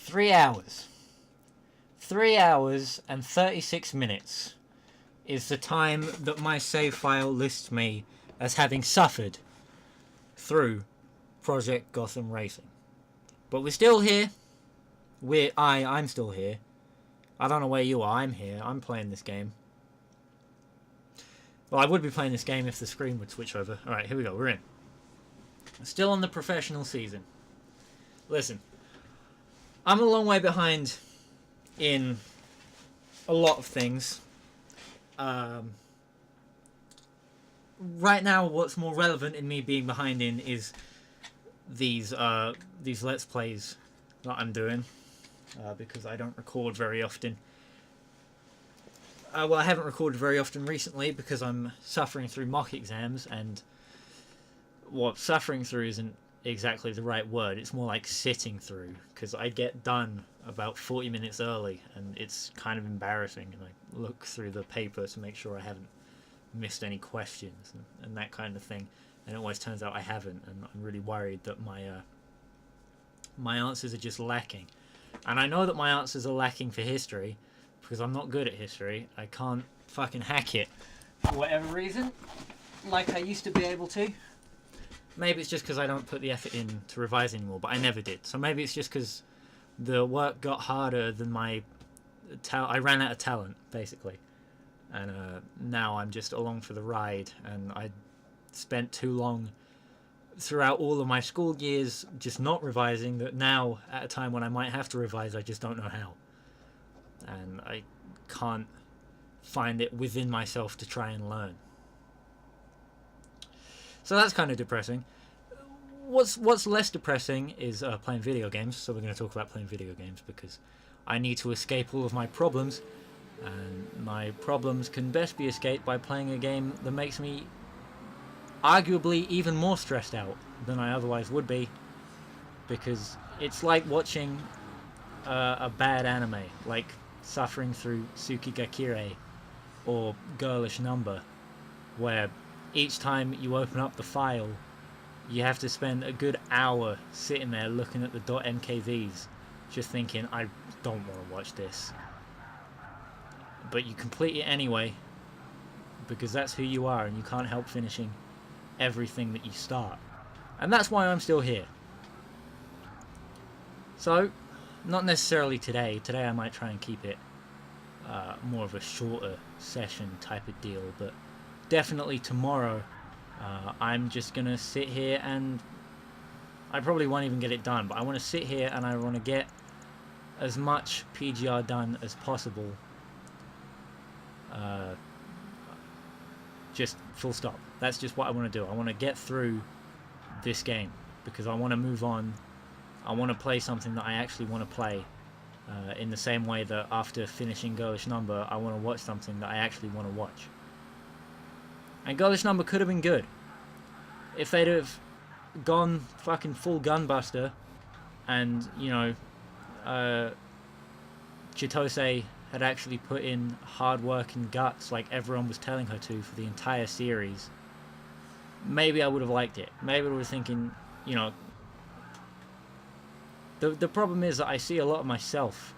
3 hours. 3 hours and 36 minutes is the time that my save file lists me as having suffered through Project Gotham Racing. But we're still here. I'm still here. I don't know where you are. I'm here. I'm playing this game. Well, I would be playing this game if the screen would switch over. Alright, here we go. We're in. Still on the professional season. Listen. I'm a long way behind in a lot of things. Right now, what's more relevant in me being behind in is these Let's Plays that I'm doing. Because I don't record very often. Well, I haven't recorded very often recently because I'm suffering through mock exams, and what suffering through isn't exactly the right word. It's more like sitting through, because I get done about 40 minutes early, and it's kind of embarrassing, and I look through the paper to make sure I haven't missed any questions and that kind of thing, and it always turns out I haven't, and I'm really worried that my answers are just lacking. And I know that my answers are lacking for history, because I'm not good at history. I can't fucking hack it for whatever reason, like I used to be able to. Maybe it's just because I don't put the effort in to revise anymore, but I never did. So maybe it's just because the work got harder than I ran out of talent, basically. And now I'm just along for the ride, and I spent too long throughout all of my school years just not revising, that now, at a time when I might have to revise, I just don't know how. And I can't find it within myself to try and learn. So that's kind of depressing. What's less depressing is playing video games. So we're going to talk about playing video games, because I need to escape all of my problems, and my problems can best be escaped by playing a game that makes me arguably even more stressed out than I otherwise would be, because it's like watching a bad anime, like suffering through Tsukigakure or Girlish Number, where each time you open up the file, you have to spend a good hour sitting there looking at the .mkvs, just thinking, I don't want to watch this. But you complete it anyway, because that's who you are, and you can't help finishing everything that you start. And that's why I'm still here. So, not necessarily today. Today I might try and keep it more of a shorter session type of deal, but definitely tomorrow I'm just going to sit here, and I probably won't even get it done, but I want to sit here and I want to get as much PGR done as possible. Just full stop. That's just what I want to do. I want to get through this game, because I want to move on. I want to play something that I actually want to play, in the same way that after finishing Girlish Number, I want to watch something that I actually want to watch. And Girlish Number could have been good if they'd have gone fucking full gunbuster, and, you know, Chitose had actually put in hard work and guts like everyone was telling her to for the entire series. Maybe I would have liked it. Maybe I was thinking, you know, the problem is that I see a lot of myself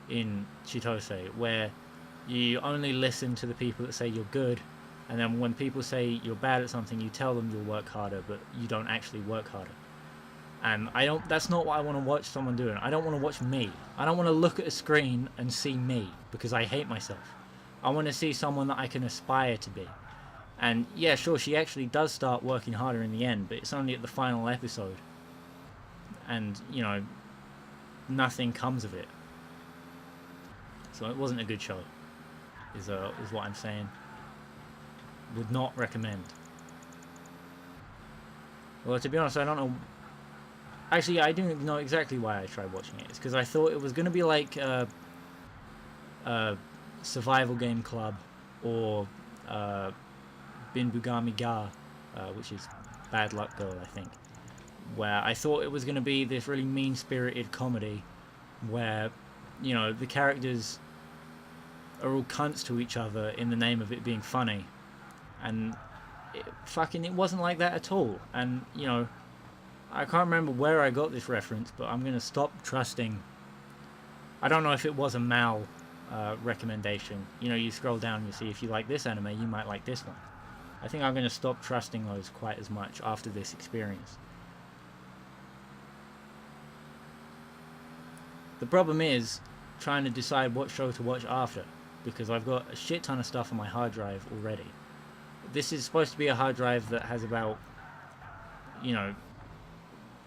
in Chitose, where you only listen to the people that say you're good, and then when people say you're bad at something, you tell them you'll work harder, but you don't actually work harder. And that's not what I want to watch someone doing. I don't want to watch me. I don't want to look at a screen and see me, because I hate myself. I want to see someone that I can aspire to be. And yeah, sure, she actually does start working harder in the end, but it's only at the final episode. And, you know, nothing comes of it. So it wasn't a good show, is what I'm saying. Would not recommend. Well, to be honest, I don't know. Actually, I do know exactly why I tried watching it. It's because I thought it was going to be like Survival Game Club, or Binbugami Ga, which is Bad Luck Girl, I think. Where I thought it was going to be this really mean-spirited comedy where, you know, the characters are all cunts to each other in the name of it being funny. And it wasn't like that at all. And, you know, I can't remember where I got this reference, but I'm going to stop trusting I don't know if it was a Mal recommendation. You know, you scroll down and you see if you like this anime, you might like this one. I think I'm going to stop trusting those quite as much after this experience. The problem is trying to decide what show to watch after, because I've got a shit ton of stuff on my hard drive already. This is supposed to be a hard drive that has about,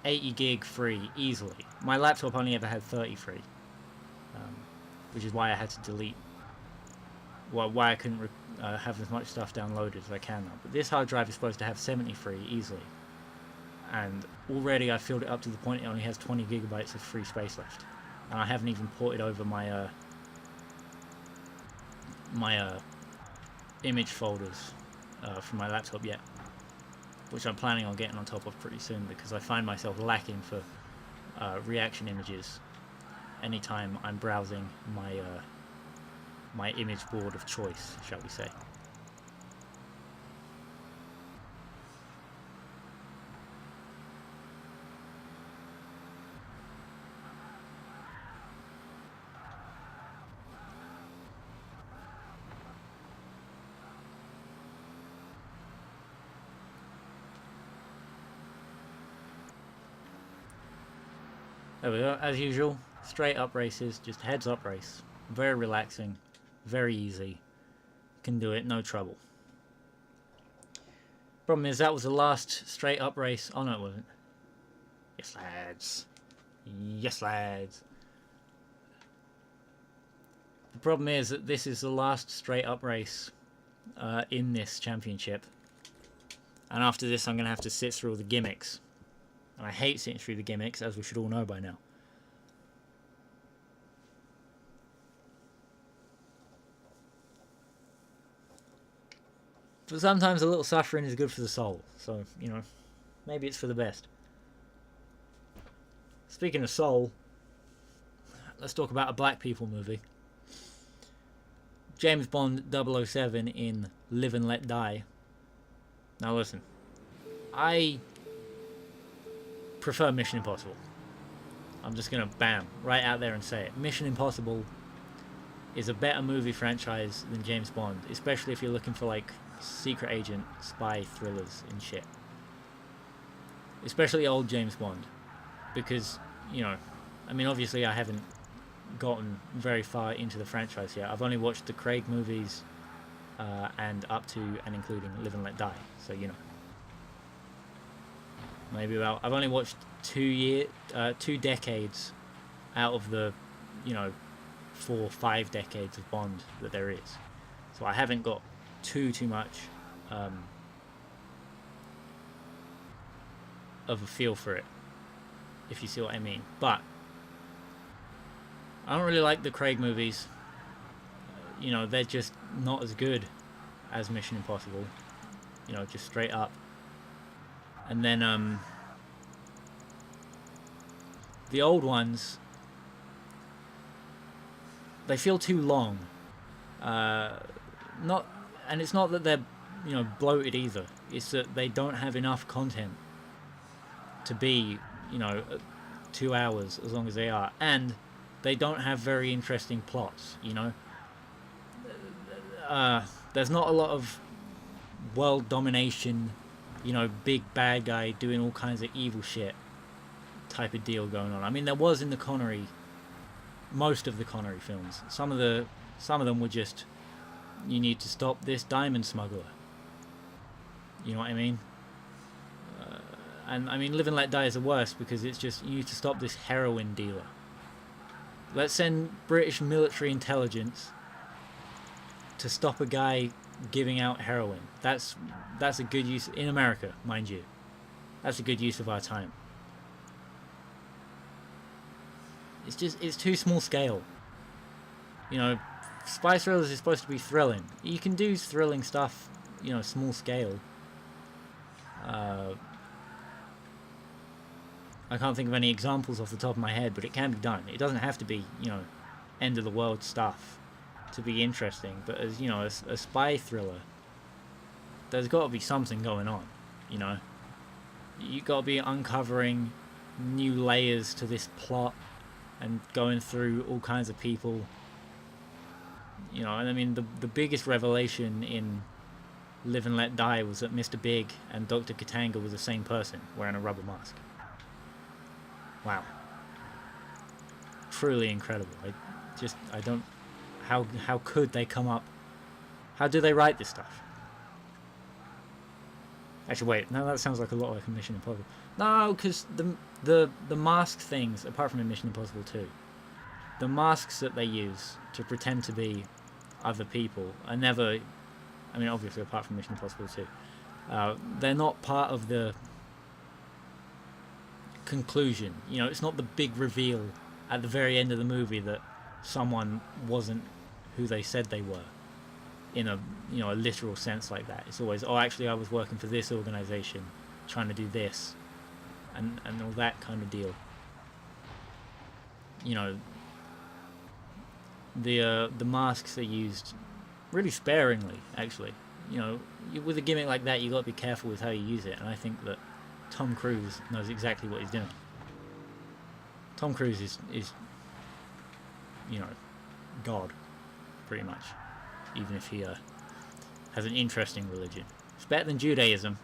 80 gig free easily. My laptop only ever had 30 free, which is why I had to delete. Well, why I couldn't have as much stuff downloaded as I can now. But this hard drive is supposed to have 70 free easily, and already I filled it up to the point it only has 20 gigabytes of free space left, and I haven't even ported over my image folders from my laptop yet, which I'm planning on getting on top of pretty soon, because I find myself lacking for reaction images anytime I'm browsing my image board of choice, shall we say. There we go, as usual, straight up races, just heads up race. Very relaxing, very easy. Can do it, no trouble. Problem is, that was the last straight up race. Oh no, it wasn't. Yes, lads. Yes, lads. The problem is that this is the last straight up race in this championship. And after this, I'm going to have to sit through all the gimmicks. And I hate sitting through the gimmicks, as we should all know by now. But sometimes a little suffering is good for the soul. So, maybe it's for the best. Speaking of soul, let's talk about a black people movie. James Bond 007 in Live and Let Die. Now listen, I prefer Mission Impossible. I'm just going to bam, right out there and say it. Mission Impossible is a better movie franchise than James Bond, especially if you're looking for like secret agent, spy thrillers and shit. Especially old James Bond. Because, obviously I haven't gotten very far into the franchise yet. I've only watched the Craig movies and up to and including Live and Let Die. So, maybe about, I've only watched 2 decades out of the 4-5 decades of Bond that there is. So I haven't got too much of a feel for it, if you see what I mean. But I don't really like the Craig movies. They're just not as good as Mission Impossible, just straight up. And then the old ones, they feel too long. And it's not that they're bloated either. It's that they don't have enough content to be 2 hours as long as they are, and they don't have very interesting plots. There's not a lot of world domination, big bad guy doing all kinds of evil shit type of deal going on. I mean, there was in the Connery, most of the Connery films. Some of them were just, you need to stop this diamond smuggler. You know what I mean? And I mean, Live and Let Die is the worst, because it's just, you need to stop this heroin dealer. Let's send British military intelligence to stop a guy giving out heroin. That's a good use, in America, mind you. That's a good use of our time. It's too small scale. Spy thrillers is supposed to be thrilling. You can do thrilling stuff, small scale. I can't think of any examples off the top of my head, but it can be done. It doesn't have to be, end of the world stuff to be interesting. But as a spy thriller, there's got to be something going on. You got to be uncovering new layers to this plot. and going through all kinds of people. You know, and I mean, the biggest revelation in Live and Let Die was that Mr. Big and Dr. Katanga were the same person wearing a rubber mask. Wow. Truly incredible. I don't... How could they come up... How do they write this stuff? Actually, wait. No, that sounds like a lot like a Mission Impossible. No, because the mask things, apart from in Mission Impossible 2, the masks that they use to pretend to be other people are never... I mean, obviously, apart from Mission Impossible 2, they're not part of the conclusion. You know, it's not the big reveal at the very end of the movie that someone wasn't who they said they were, in a, you know, a literal sense like that. It's always, oh, actually, I was working for this organization, trying to do this, and all that kind of deal. You know, the masks are used really sparingly, actually. You know, with a gimmick like that, you got to be careful with how you use it, and I think that Tom Cruise knows exactly what he's doing. Tom Cruise is you know, God, pretty much, even if he has an interesting religion. It's better than Judaism,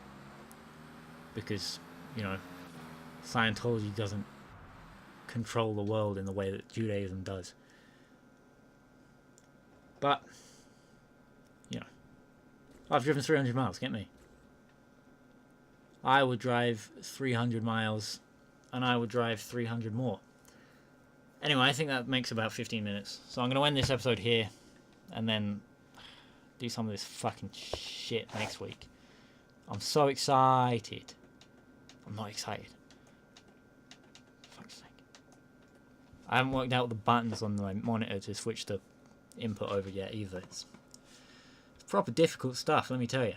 because, you know, Scientology doesn't control the world in the way that Judaism does. But, you know, I've driven 300 miles, get me. I would drive 300 miles, and I would drive 300 more. Anyway, I think that makes about 15 minutes. So I'm going to end this episode here, and then do some of this fucking shit next week. I'm so excited. I'm not excited. For fuck's sake. I haven't worked out the buttons on my monitor to switch the input over yet either. It's proper difficult stuff, let me tell you.